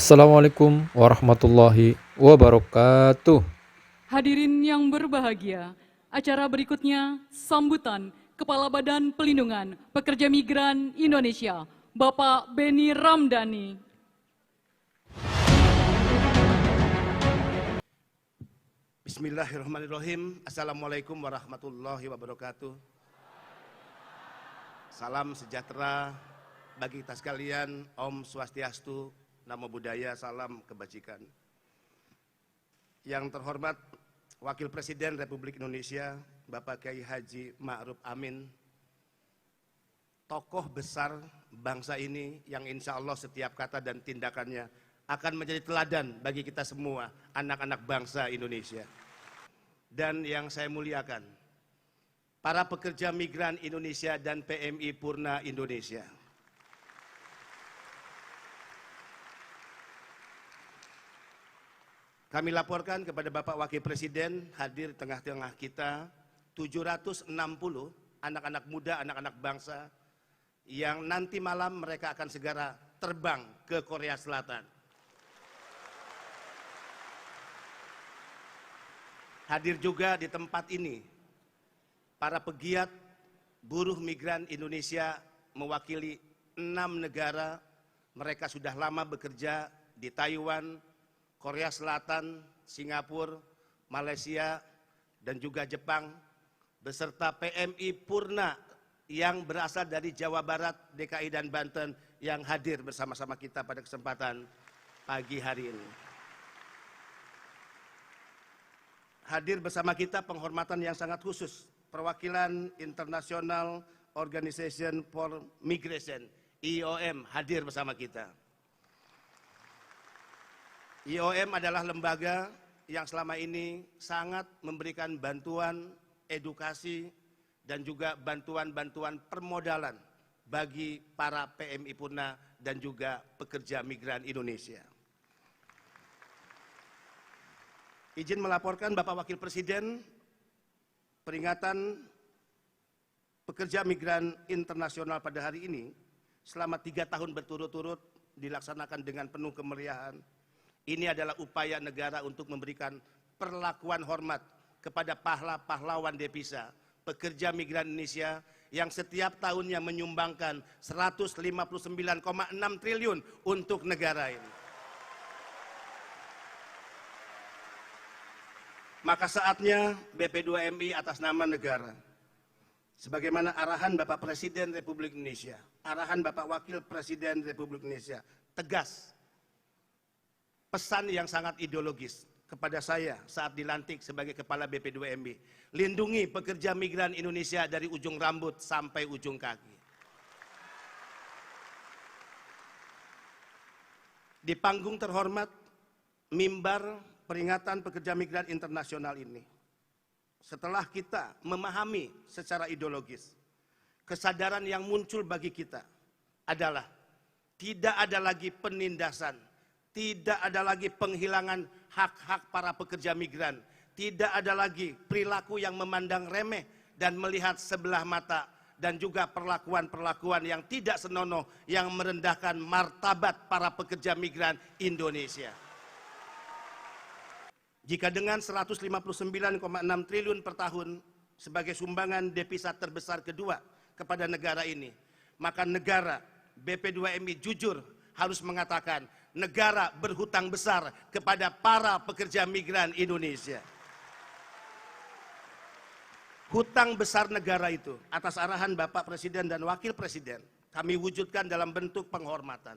Assalamualaikum warahmatullahi wabarakatuh. Hadirin yang berbahagia, acara berikutnya sambutan Kepala Badan Pelindungan Pekerja Migran Indonesia, Bapak Beni Ramdhani. Bismillahirrahmanirrahim. Assalamualaikum warahmatullahi wabarakatuh. Salam sejahtera bagi kita sekalian. Om Swastiastu, Namo Buddhaya, salam kebajikan. Yang terhormat Wakil Presiden Republik Indonesia, Bapak Kiai Haji Ma'ruf Amin, tokoh besar bangsa ini yang insya Allah setiap kata dan tindakannya akan menjadi teladan bagi kita semua, anak-anak bangsa Indonesia. Dan yang saya muliakan, para pekerja migran Indonesia dan PMI Purna Indonesia. Kami laporkan kepada Bapak Wakil Presiden, hadir tengah-tengah kita 760 anak-anak muda, anak-anak bangsa yang nanti malam mereka akan segera terbang ke Korea Selatan. Hadir juga di tempat ini para pegiat buruh migran Indonesia mewakili 6 negara. Mereka sudah lama bekerja di Taiwan, Korea Selatan, Singapura, Malaysia, dan juga Jepang, beserta PMI Purna yang berasal dari Jawa Barat, DKI, dan Banten yang hadir bersama-sama kita pada kesempatan pagi hari ini. Hadir bersama kita penghormatan yang sangat khusus, perwakilan International Organization for Migration, IOM, hadir bersama kita. IOM adalah lembaga yang selama ini sangat memberikan bantuan, edukasi, dan juga bantuan-bantuan permodalan bagi para PMI Purna dan juga pekerja migran Indonesia. Izin melaporkan Bapak Wakil Presiden, peringatan pekerja migran internasional pada hari ini selama 3 tahun berturut-turut dilaksanakan dengan penuh kemeriahan. Ini adalah upaya negara untuk memberikan perlakuan hormat kepada pahlawan devisa pekerja migran Indonesia yang setiap tahunnya menyumbangkan 159,6 triliun untuk negara ini. Maka saatnya BP2MI atas nama negara, sebagaimana arahan Bapak Presiden Republik Indonesia, arahan Bapak Wakil Presiden Republik Indonesia, tegas, pesan yang sangat ideologis kepada saya saat dilantik sebagai Kepala BP2MI, lindungi pekerja migran Indonesia dari ujung rambut sampai ujung kaki. Di panggung terhormat, mimbar peringatan pekerja migran internasional ini, setelah kita memahami secara ideologis, kesadaran yang muncul bagi kita adalah tidak ada lagi penindasan, tidak ada lagi penghilangan hak-hak para pekerja migran, tidak ada lagi perilaku yang memandang remeh dan melihat sebelah mata, dan juga perlakuan-perlakuan yang tidak senonoh yang merendahkan martabat para pekerja migran Indonesia. Jika dengan 159,6 triliun per tahun sebagai sumbangan devisa terbesar kedua kepada negara ini, maka negara BP2MI jujur harus mengatakan negara berhutang besar kepada para pekerja migran Indonesia. Hutang besar negara itu atas arahan Bapak Presiden dan Wakil Presiden kami wujudkan dalam bentuk penghormatan.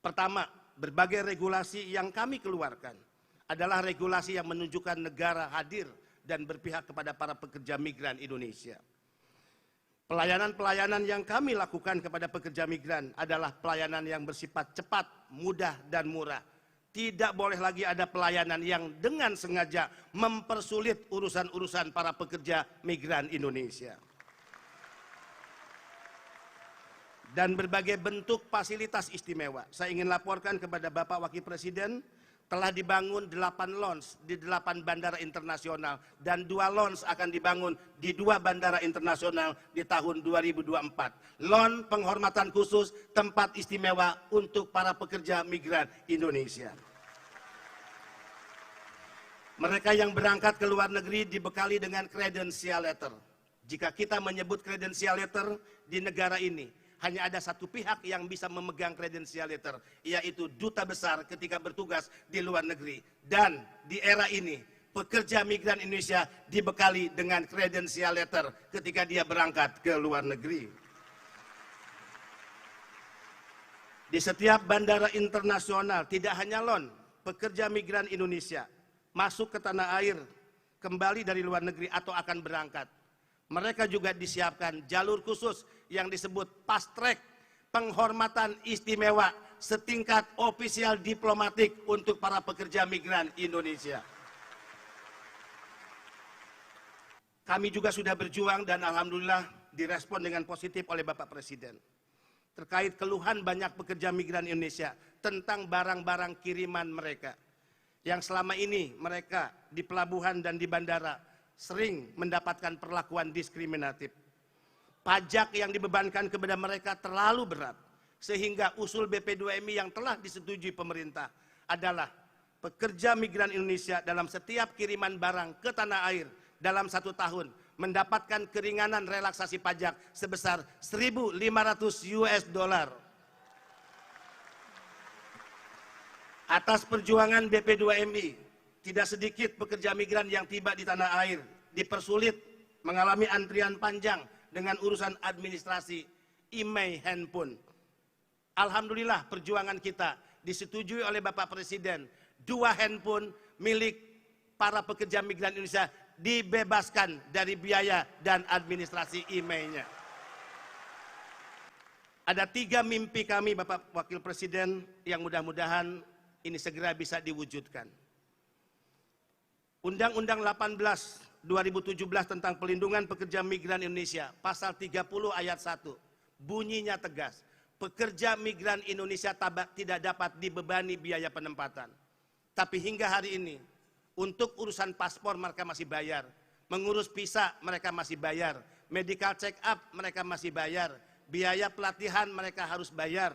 Pertama, berbagai regulasi yang kami keluarkan adalah regulasi yang menunjukkan negara hadir dan berpihak kepada para pekerja migran Indonesia. Pelayanan-pelayanan yang kami lakukan kepada pekerja migran adalah pelayanan yang bersifat cepat, mudah, dan murah. Tidak boleh lagi ada pelayanan yang dengan sengaja mempersulit urusan-urusan para pekerja migran Indonesia. Dan berbagai bentuk fasilitas istimewa. Saya ingin laporkan kepada Bapak Wakil Presiden, telah dibangun 8 launch di 8 bandara internasional dan 2 launch akan dibangun di 2 bandara internasional di tahun 2024. Launch penghormatan khusus tempat istimewa untuk para pekerja migran Indonesia. Mereka yang berangkat ke luar negeri dibekali dengan credential letter. Jika kita menyebut credential letter di negara ini, hanya ada satu pihak yang bisa memegang credential letter, yaitu duta besar ketika bertugas di luar negeri. Dan di era ini, pekerja migran Indonesia dibekali dengan credential letter ketika dia berangkat ke luar negeri. Di setiap bandara internasional, tidak hanya LON, pekerja migran Indonesia masuk ke tanah air, kembali dari luar negeri atau akan berangkat. Mereka juga disiapkan jalur khusus yang disebut fast track, penghormatan istimewa setingkat ofisial diplomatik untuk para pekerja migran Indonesia. Kami juga sudah berjuang dan alhamdulillah direspon dengan positif oleh Bapak Presiden. Terkait keluhan banyak pekerja migran Indonesia tentang barang-barang kiriman mereka. Yang selama ini mereka di pelabuhan dan di bandara sering mendapatkan perlakuan diskriminatif. Pajak yang dibebankan kepada mereka terlalu berat, sehingga usul BP2MI yang telah disetujui pemerintah adalah pekerja migran Indonesia dalam setiap kiriman barang ke tanah air dalam 1 tahun mendapatkan keringanan relaksasi pajak sebesar 1.500 US dollar. Atas perjuangan BP2MI, tidak sedikit pekerja migran yang tiba di tanah air dipersulit mengalami antrian panjang dengan urusan administrasi, email, handphone. Alhamdulillah perjuangan kita disetujui oleh Bapak Presiden. 2 handphone milik para pekerja migran Indonesia dibebaskan dari biaya dan administrasi emailnya. Ada 3 mimpi kami Bapak Wakil Presiden yang mudah-mudahan ini segera bisa diwujudkan. Undang-Undang 18 2017 tentang pelindungan pekerja migran Indonesia, pasal 30 ayat 1, bunyinya tegas, pekerja migran Indonesia tidak dapat dibebani biaya penempatan. Tapi hingga hari ini, untuk urusan paspor mereka masih bayar, mengurus visa mereka masih bayar, medical check up mereka masih bayar, biaya pelatihan mereka harus bayar,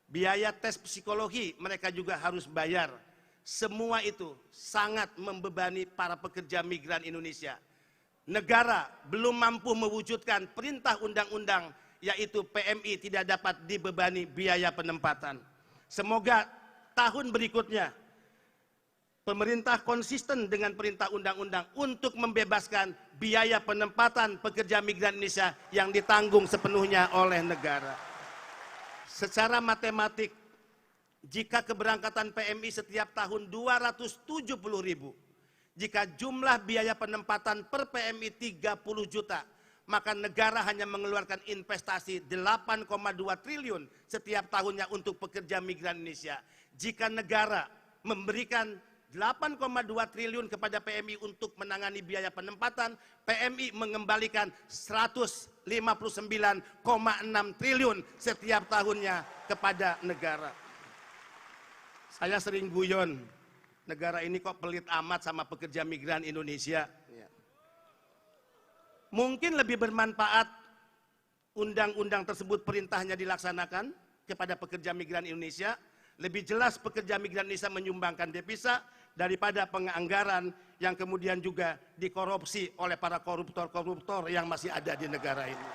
biaya tes psikologi mereka juga harus bayar. Semua itu sangat membebani para pekerja migran Indonesia. Negara belum mampu mewujudkan perintah undang-undang, yaitu PMI tidak dapat dibebani biaya penempatan. Semoga tahun berikutnya pemerintah konsisten dengan perintah undang-undang untuk membebaskan biaya penempatan pekerja migran Indonesia yang ditanggung sepenuhnya oleh negara. Secara matematik, jika keberangkatan PMI setiap tahun 270.000, jika jumlah biaya penempatan per PMI 30 juta, maka negara hanya mengeluarkan investasi 8,2 triliun setiap tahunnya untuk pekerja migran Indonesia. Jika negara memberikan 8,2 triliun kepada PMI untuk menangani biaya penempatan, PMI mengembalikan 159,6 triliun setiap tahunnya kepada negara. Saya sering guyon, negara ini kok pelit amat sama pekerja migran Indonesia. Mungkin lebih bermanfaat undang-undang tersebut perintahnya dilaksanakan kepada pekerja migran Indonesia. Lebih jelas pekerja migran Indonesia menyumbangkan devisa daripada penganggaran yang kemudian juga dikorupsi oleh para koruptor-koruptor yang masih ada di negara ini.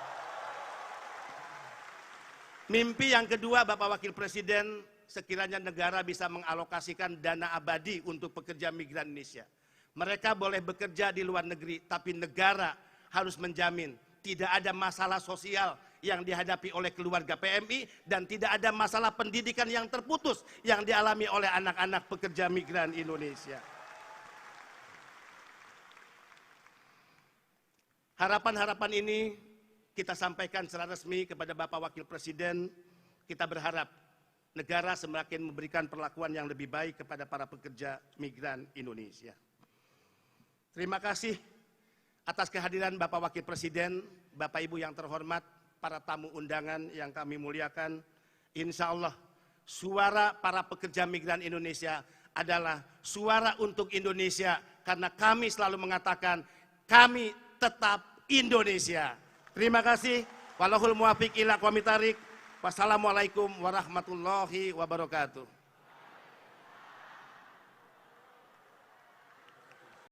Mimpi yang kedua Bapak Wakil Presiden, sekiranya negara bisa mengalokasikan dana abadi untuk pekerja migran Indonesia. Mereka boleh bekerja di luar negeri, tapi negara harus menjamin tidak ada masalah sosial yang dihadapi oleh keluarga PMI dan tidak ada masalah pendidikan yang terputus yang dialami oleh anak-anak pekerja migran Indonesia. Harapan-harapan ini kita sampaikan secara resmi kepada Bapak Wakil Presiden. Kita berharap negara semakin memberikan perlakuan yang lebih baik kepada para pekerja migran Indonesia. Terima kasih atas kehadiran Bapak Wakil Presiden, Bapak Ibu yang terhormat, para tamu undangan yang kami muliakan. Insya Allah suara para pekerja migran Indonesia adalah suara untuk Indonesia, karena kami selalu mengatakan kami tetap Indonesia. Terima kasih. Wallahul muwaffiq ila aqwamit thoriq. Wassalamualaikum warahmatullahi wabarakatuh.